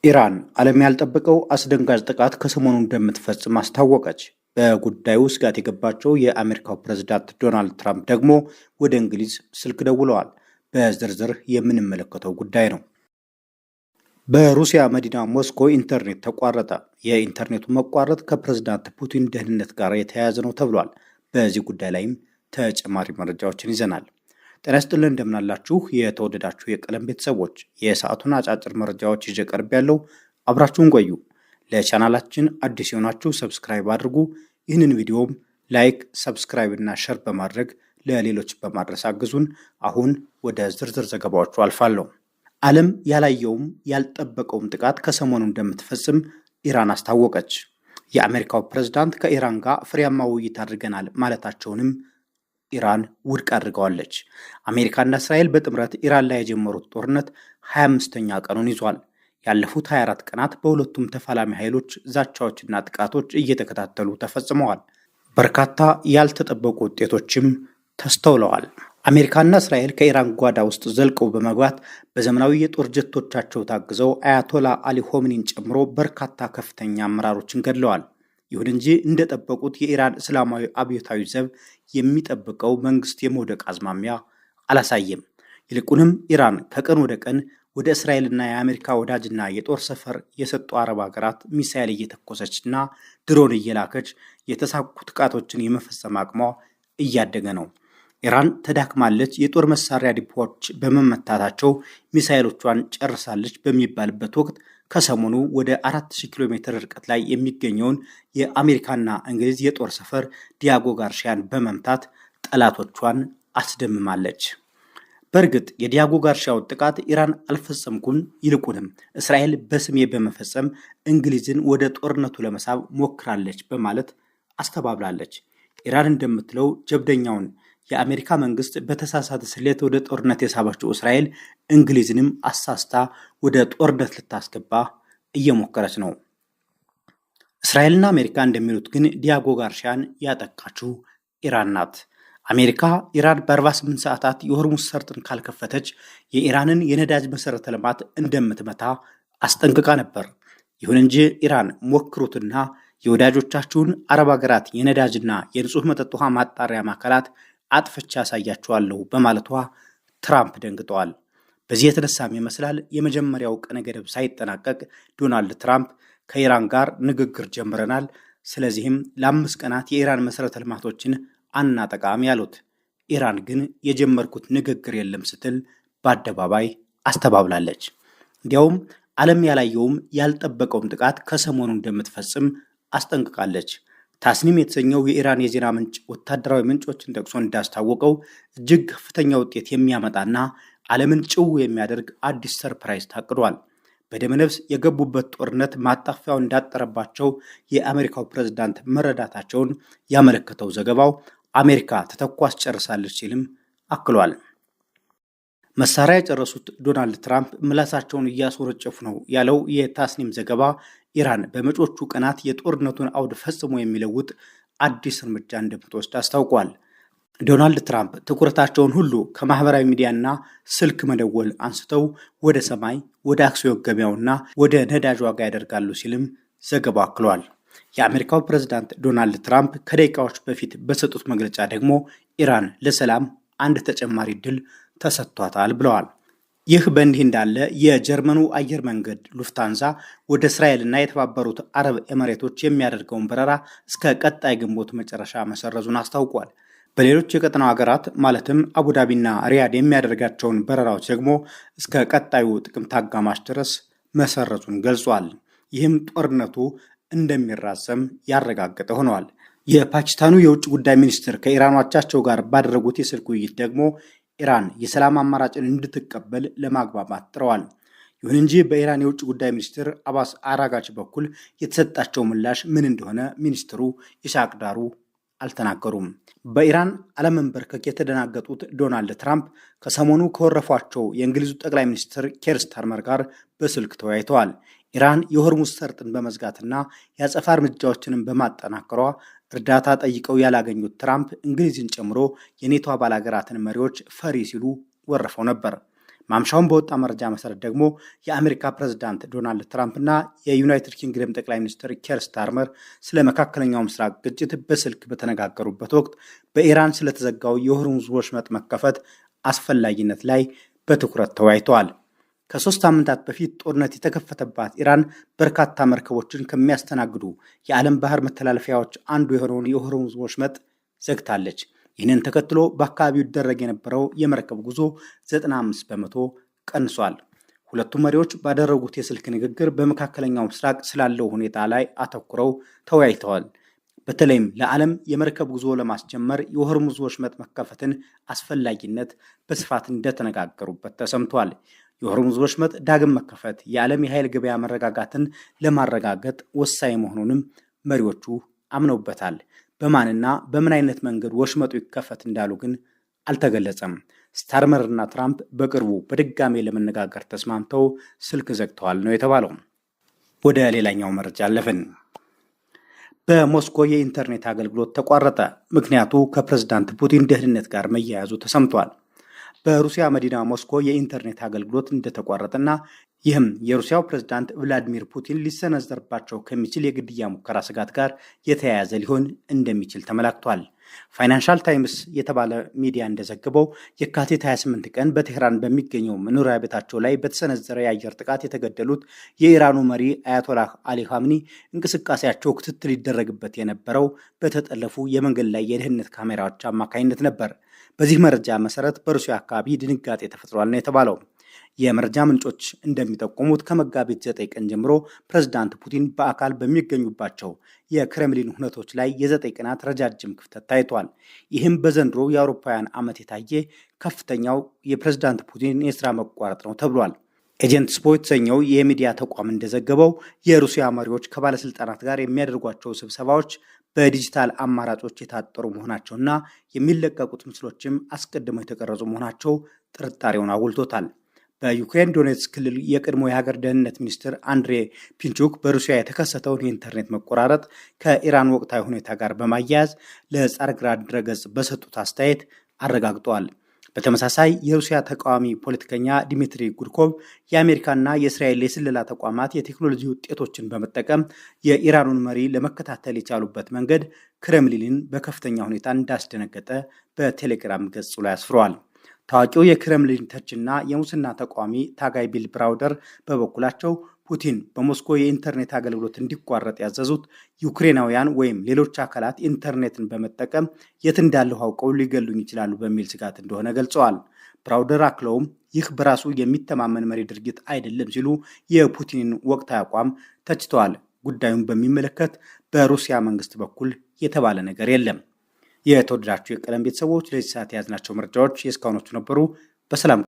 ኢራን ዓለም ያልጠበቀው አስደንጋጭ ጥቃት ከሰሞኑ እንደምትፈጽም አስታወቀች። በጉዳዩ ስጋት የገባቸው የአሜሪካው ፕሬዝዳንት ዶናልድ ትራምፕ ደግሞ ወደ እንግሊዝ ስልክ ደውለዋል። በዝርዝር የምንመለከተው ጉዳይ ነው። በሩሲያ መዲና ሞስኮ ኢንተርኔት ተቋረጠ። የኢንተርኔቱ መቋረጥ ከፕሬዝዳንት ፑቲን ደህንነት ጋር የተያያዘ ነው ተብሏል። በዚህ ጉዳይ ላይም ተጨማሪ መረጃዎችን ይዘናል። ጤና ይስጥልን እንደምናላችሁ የተወደዳችሁ የቀለም ቤተሰቦች፣ የሰዓቱን አጫጭር መረጃዎች ይዤ ቀርብ ያለው አብራችሁን ቆዩ። ለቻናላችን አዲስ የሆናችሁ ሰብስክራይብ አድርጉ። ይህንን ቪዲዮም ላይክ፣ ሰብስክራይብ እና ሸር በማድረግ ለሌሎች በማድረስ አግዙን። አሁን ወደ ዝርዝር ዘገባዎቹ አልፋለሁ። ዓለም ያላየውም ያልጠበቀውም ጥቃት ከሰሞኑ እንደምትፈጽም ኢራን አስታወቀች። የአሜሪካው ፕሬዝዳንት ከኢራን ጋር ፍሬያማ ውይይት አድርገናል ማለታቸውንም ኢራን ውድቅ አድርገዋለች። አሜሪካና እስራኤል በጥምረት ኢራን ላይ የጀመሩት ጦርነት 25ኛ ቀኑን ይዟል። ያለፉት 24 ቀናት በሁለቱም ተፋላሚ ኃይሎች ዛቻዎችና ጥቃቶች እየተከታተሉ ተፈጽመዋል። በርካታ ያልተጠበቁ ውጤቶችም ተስተውለዋል። አሜሪካና እስራኤል ከኢራን ጓዳ ውስጥ ዘልቀው በመግባት በዘመናዊ የጦር ጀቶቻቸው ታግዘው አያቶላ አሊ ሆምኒን ጨምሮ በርካታ ከፍተኛ አመራሮችን ገድለዋል። ይሁን እንጂ እንደጠበቁት የኢራን እስላማዊ አብዮታዊ ዘብ የሚጠብቀው መንግስት የመውደቅ አዝማሚያ አላሳየም። ይልቁንም ኢራን ከቀን ወደ ቀን ወደ እስራኤልና የአሜሪካ ወዳጅና የጦር ሰፈር የሰጡ አረብ ሀገራት ሚሳኤል እየተኮሰችና ድሮን እየላከች የተሳኩ ጥቃቶችን የመፈጸም አቅሟ እያደገ ነው። ኢራን ተዳክማለች፣ የጦር መሳሪያ ዲፖዎች በመመታታቸው ሚሳኤሎቿን ጨርሳለች በሚባልበት ወቅት ከሰሞኑ ወደ 4000 ኪሎ ሜትር ርቀት ላይ የሚገኘውን የአሜሪካና እንግሊዝ የጦር ሰፈር ዲያጎ ጋርሺያን በመምታት ጠላቶቿን አስደምማለች። በእርግጥ የዲያጎ ጋርሺያውን ጥቃት ኢራን አልፈጸምኩም፣ ይልቁንም እስራኤል በስሜ በመፈጸም እንግሊዝን ወደ ጦርነቱ ለመሳብ ሞክራለች በማለት አስተባብላለች። ኢራን እንደምትለው ጀብደኛውን የአሜሪካ መንግስት በተሳሳተ ስሌት ወደ ጦርነት የሳበችው እስራኤል እንግሊዝንም አሳስታ ወደ ጦርነት ልታስገባ እየሞከረች ነው። እስራኤልና አሜሪካ እንደሚሉት ግን ዲያጎ ጋርሺያን ያጠቃችው ኢራን ናት። አሜሪካ ኢራን በ48 ሰዓታት የሆርሙዝ ሰርጥን ካልከፈተች የኢራንን የነዳጅ መሰረተ ልማት እንደምትመታ አስጠንቅቃ ነበር። ይሁን እንጂ ኢራን ሞክሩትና የወዳጆቻችሁን አረብ ሀገራት የነዳጅና የንጹህ መጠጥ ውሃ ማጣሪያ ማዕከላት አጥፍቻ ያሳያቸዋለሁ በማለቷ ትራምፕ ደንግጠዋል። በዚህ የተነሳም ይመስላል የመጀመሪያው ቀነ ገደብ ሳይጠናቀቅ ዶናልድ ትራምፕ ከኢራን ጋር ንግግር ጀምረናል፣ ስለዚህም ለ5 ቀናት የኢራን መሰረተ ልማቶችን አናጠቃም ያሉት። ኢራን ግን የጀመርኩት ንግግር የለም ስትል በአደባባይ አስተባብላለች። እንዲያውም ዓለም ያላየውም ያልጠበቀውም ጥቃት ከሰሞኑ እንደምትፈጽም አስጠንቅቃለች። ታስኒም የተሰኘው የኢራን የዜና ምንጭ ወታደራዊ ምንጮችን ጠቅሶ እንዳስታወቀው እጅግ ከፍተኛ ውጤት የሚያመጣና ዓለምን ጭው የሚያደርግ አዲስ ሰርፕራይዝ ታቅዷል። በደመነፍስ የገቡበት ጦርነት ማጣፊያው እንዳጠረባቸው የአሜሪካው ፕሬዝዳንት መረዳታቸውን ያመለከተው ዘገባው አሜሪካ ተተኳሽ ጨርሳለች ሲልም አክሏል። መሳሪያ የጨረሱት ዶናልድ ትራምፕ ምላሳቸውን እያስወረጨፉ ነው ያለው የታስኒም ዘገባ ኢራን በመጪዎቹ ቀናት የጦርነቱን አውድ ፈጽሞ የሚለውጥ አዲስ እርምጃ እንደምትወስድ አስታውቋል። ዶናልድ ትራምፕ ትኩረታቸውን ሁሉ ከማህበራዊ ሚዲያና ስልክ መደወል አንስተው ወደ ሰማይ፣ ወደ አክሲዮን ገበያውና ወደ ነዳጅ ዋጋ ያደርጋሉ ሲልም ዘገባው አክሏል። የአሜሪካው ፕሬዝዳንት ዶናልድ ትራምፕ ከደቂቃዎች በፊት በሰጡት መግለጫ ደግሞ ኢራን ለሰላም አንድ ተጨማሪ ድል ተሰጥቷታል ብለዋል። ይህ በእንዲህ እንዳለ የጀርመኑ አየር መንገድ ሉፍታንዛ ወደ እስራኤልና የተባበሩት አረብ ኤምሬቶች የሚያደርገውን በረራ እስከ ቀጣይ ግንቦት መጨረሻ መሰረዙን አስታውቋል። በሌሎች የቀጠናው ሀገራት ማለትም አቡዳቢና ሪያድ የሚያደርጋቸውን በረራዎች ደግሞ እስከ ቀጣዩ ጥቅምት አጋማሽ ድረስ መሰረዙን ገልጿል። ይህም ጦርነቱ እንደሚራዘም ያረጋገጠ ሆነዋል። የፓኪስታኑ የውጭ ጉዳይ ሚኒስትር ከኢራን አቻቸው ጋር ባደረጉት የስልክ ውይይት ደግሞ ኢራን የሰላም አማራጭን እንድትቀበል ለማግባባት ጥረዋል። ይሁን እንጂ በኢራን የውጭ ጉዳይ ሚኒስትር አባስ አራጋች በኩል የተሰጣቸው ምላሽ ምን እንደሆነ ሚኒስትሩ ኢስሐቅ ዳሩ አልተናገሩም። በኢራን አለመንበርከክ የተደናገጡት ዶናልድ ትራምፕ ከሰሞኑ ከወረፏቸው የእንግሊዙ ጠቅላይ ሚኒስትር ኬር ስታርመር ጋር በስልክ ተወያይተዋል። ኢራን የሆርሙዝ ሰርጥን በመዝጋትና የአጸፋ እርምጃዎችንም በማጠናከሯ እርዳታ ጠይቀው ያላገኙት ትራምፕ እንግሊዝን ጨምሮ የኔቶ አባል ሀገራትን መሪዎች ፈሪ ሲሉ ወርፈው ነበር። ማምሻውን በወጣ መረጃ መሰረት ደግሞ የአሜሪካ ፕሬዝዳንት ዶናልድ ትራምፕ እና የዩናይትድ ኪንግደም ጠቅላይ ሚኒስትር ኬር ስታርመር ስለ መካከለኛው ምስራቅ ግጭት በስልክ በተነጋገሩበት ወቅት በኢራን ስለተዘጋው የሆርሙዝ ወሽመጥ መከፈት አስፈላጊነት ላይ በትኩረት ተወያይተዋል። ከ3 ሳምንታት በፊት ጦርነት የተከፈተባት ኢራን በርካታ መርከቦችን ከሚያስተናግዱ የዓለም ባህር መተላለፊያዎች አንዱ የሆነውን የሆርሙዝ ወሽመጥ ዘግታለች። ይህንን ተከትሎ በአካባቢው ይደረግ የነበረው የመርከብ ጉዞ 95 በመቶ ቀንሷል። ሁለቱም መሪዎች ባደረጉት የስልክ ንግግር በመካከለኛው ምስራቅ ስላለው ሁኔታ ላይ አተኩረው ተወያይተዋል። በተለይም ለዓለም የመርከብ ጉዞ ለማስጀመር የሆርሙዝ ወሽመጥ መከፈትን አስፈላጊነት በስፋት እንደተነጋገሩበት ተሰምቷል። የሆርሙዝ ወሽመጥ ዳግም መከፈት የዓለም የኃይል ገበያ መረጋጋትን ለማረጋገጥ ወሳኝ መሆኑንም መሪዎቹ አምነውበታል። በማንና በምን አይነት መንገድ ወሽመጡ ይከፈት እንዳሉ ግን አልተገለጸም። ስታርመርና ትራምፕ በቅርቡ በድጋሜ ለመነጋገር ተስማምተው ስልክ ዘግተዋል ነው የተባለው። ወደ ሌላኛው መረጃ አለፍን። በሞስኮ የኢንተርኔት አገልግሎት ተቋረጠ። ምክንያቱ ከፕሬዝዳንት ፑቲን ደህንነት ጋር መያያዙ ተሰምቷል። በሩሲያ መዲና ሞስኮ የኢንተርኔት አገልግሎት እንደተቋረጠና ይህም የሩሲያው ፕሬዝዳንት ቭላዲሚር ፑቲን ሊሰነዘርባቸው ከሚችል የግድያ ሙከራ ስጋት ጋር የተያያዘ ሊሆን እንደሚችል ተመላክቷል። ፋይናንሻል ታይምስ የተባለ ሚዲያ እንደዘገበው የካቲት 28 ቀን በቴህራን በሚገኘው መኖሪያ ቤታቸው ላይ በተሰነዘረ የአየር ጥቃት የተገደሉት የኢራኑ መሪ አያቶላህ አሊ ኻምኒ እንቅስቃሴያቸው ክትትል ይደረግበት የነበረው በተጠለፉ የመንገድ ላይ የደህንነት ካሜራዎች አማካኝነት ነበር። በዚህ መረጃ መሰረት በሩሲያ አካባቢ ድንጋጤ ተፈጥሯል ነው የተባለው። የመረጃ ምንጮች እንደሚጠቁሙት ከመጋቢት 9 ቀን ጀምሮ ፕሬዝዳንት ፑቲን በአካል በሚገኙባቸው የክሬምሊን ሁነቶች ላይ የ9 ቀናት ረጃጅም ክፍተት ታይቷል። ይህም በዘንድሮ የአውሮፓውያን ዓመት የታየ ከፍተኛው የፕሬዝዳንት ፑቲን የስራ መቋረጥ ነው ተብሏል። ኤጀንት ስፖ የተሰኘው የሚዲያ ተቋም እንደዘገበው የሩሲያ መሪዎች ከባለስልጣናት ጋር የሚያደርጓቸው ስብሰባዎች በዲጂታል አማራጮች የታጠሩ መሆናቸውና የሚለቀቁት ምስሎችም አስቀድመው የተቀረጹ መሆናቸው ጥርጣሬውን አጉልቶታል። በዩክሬን ዶኔትስክ ክልል የቀድሞ የሀገር ደህንነት ሚኒስትር አንድሬ ፒንቹክ በሩሲያ የተከሰተውን የኢንተርኔት መቆራረጥ ከኢራን ወቅታዊ ሁኔታ ጋር በማያያዝ ለጻርግራድ ድረገጽ በሰጡት አስተያየት አረጋግጠዋል። በተመሳሳይ የሩሲያ ተቃዋሚ ፖለቲከኛ ዲሚትሪ ጉድኮቭ የአሜሪካና የእስራኤል የስለላ ተቋማት የቴክኖሎጂ ውጤቶችን በመጠቀም የኢራኑን መሪ ለመከታተል የቻሉበት መንገድ ክሬምሊንን በከፍተኛ ሁኔታ እንዳስደነገጠ በቴሌግራም ገጹ ላይ አስፍረዋል። ታዋቂው የክሬምሊን ተችና የሙስና ተቃዋሚ ታጋይ ቢል ብራውደር በበኩላቸው ፑቲን በሞስኮ የኢንተርኔት አገልግሎት እንዲቋረጥ ያዘዙት ዩክሬናውያን ወይም ሌሎች አካላት ኢንተርኔትን በመጠቀም የት እንዳለሁ አውቀው ሊገሉኝ ይችላሉ በሚል ስጋት እንደሆነ ገልጸዋል። ብራውደር አክለውም ይህ በራሱ የሚተማመን መሪ ድርጊት አይደለም ሲሉ የፑቲንን ወቅታዊ አቋም ተችተዋል። ጉዳዩን በሚመለከት በሩሲያ መንግስት በኩል የተባለ ነገር የለም። የተወደዳችሁ የቀለም ቤተሰቦች ለዚህ ሰዓት የያዝናቸው መረጃዎች የእስካሁኖቹ ነበሩ። በሰላም